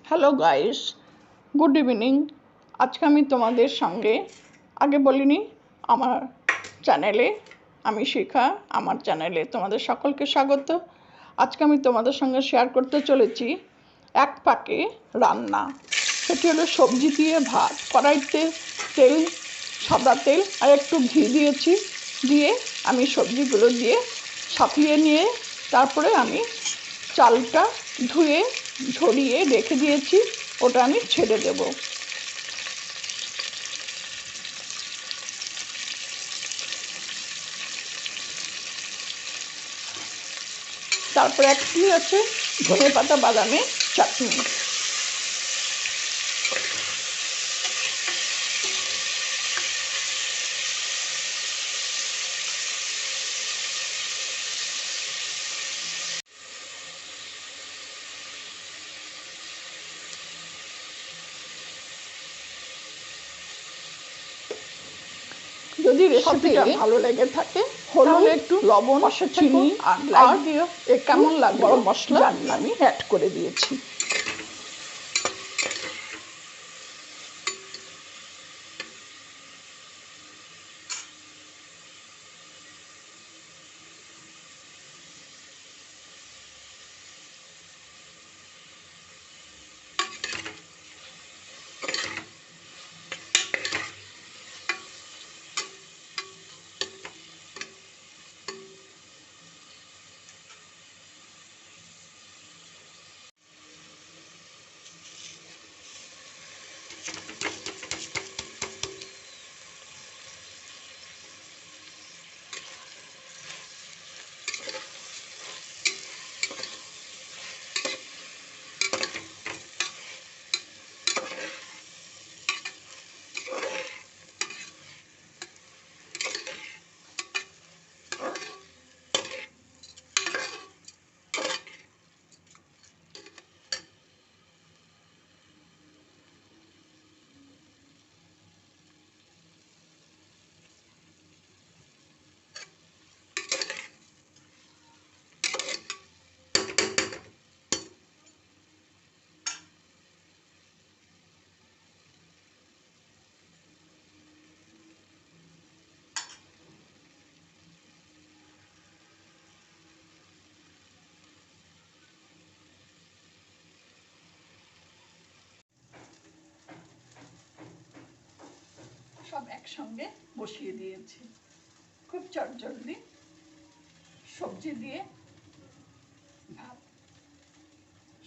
Hello guys, good evening. আজকে আমি তোমাদের সঙ্গে আগে বলিনি আমার চ্যানেলে আমি শিখা, আমার চ্যানেলে তোমাদের সকলকে স্বাগত। আজকে আমি তোমাদের সঙ্গে শেয়ার করতে চলেছি এক পাকে রান্না। সেটি হলো সবজি দিয়ে ভাত। কড়াইতে তেল, সাদা তেল আর একটু ঘি দিয়েছি, দিয়ে আমি সবজিগুলো দিয়ে ছাপিয়ে নিয়ে তারপরে আমি চালটা ধুয়ে ঝরিয়ে রেখে দিয়েছি, ওটা আমি ছেড়ে দেব। তারপরে একটি আছে ধনেপাতা বাদামের চাটনি। যদি রেসিপিটা ভালো লেগে থাকে হলুদ, একটু লবণ, চিনি আর লাইক দিও। কেমন লাগবে গরম মশলা আমি অ্যাড করে দিয়েছি। সব একসঙ্গে বসিয়ে দিয়েছি। খুব চটজলদি সবজি দিয়ে ভাত।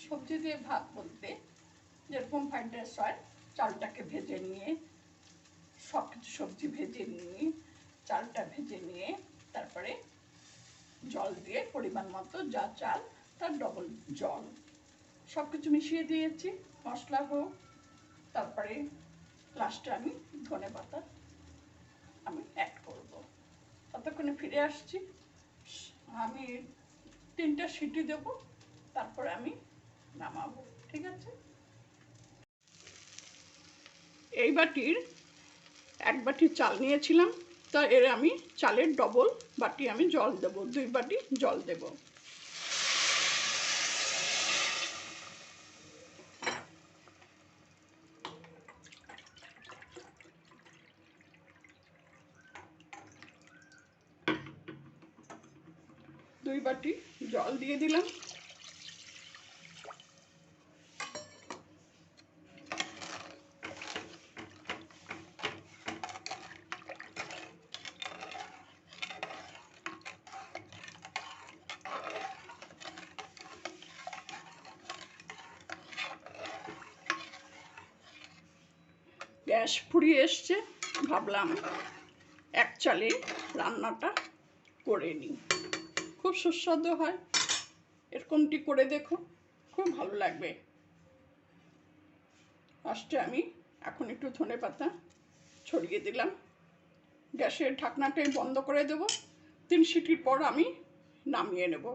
সবজি দিয়ে ভাত বলতে যেরকম ফ্রাইড রাইস হয়, চালটাকে ভেজে নিয়ে সব কিছু সবজি ভেজে নিয়ে চালটা ভেজে নিয়ে তারপরে জল দিয়ে পরিমাণ মতো যা চাল তার ডবল জল সব কিছু মিশিয়ে দিয়েছি, মশলা হোক। তারপরে লাস্টে আমি ধনেপাতা আমি অ্যাড করব। ততক্ষণে ফিরে আসছি। আমি 3টা সিটি দেব, তারপরে আমি নামাবো। ঠিক আছে? এই বাটির 1 বাটি চাল নিয়েছিলাম, তা এর আমি চালের ডবল বাটি আমি জল দেব, 2 বাটি জল দেব। দুই বাটি জল দিয়ে দিলাম। গ্যাস ফুরিয়ে এসছে, ভাবলাম এক চালে রান্নাটা করে নিই। খুব সুস্বাদু হয়, এরকমটি করে দেখো, খুব ভালো লাগবে। লাস্টে আমি এখন একটু ধনেপাতা ছড়িয়ে দিলাম। গ্যাসের ঢাকনাটাই বন্ধ করে দেব। 3 সিটির পর আমি নামিয়ে নেব।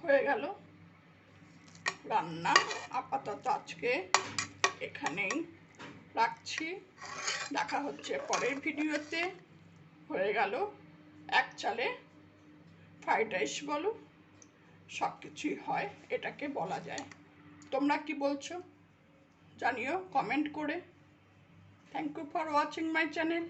হয়ে গেল রান্না। আপাতত আজকে এখানেই রাখছি, দেখা হচ্ছে পরের ভিডিওতে। হয়ে গেল এক চালে ফ্রাইড রাইস বলো, সব কিছুই হয়, এটাকে বলা যায়। তোমরা কি বলছো জানিও কমেন্ট করে। Thank you for watching my channel.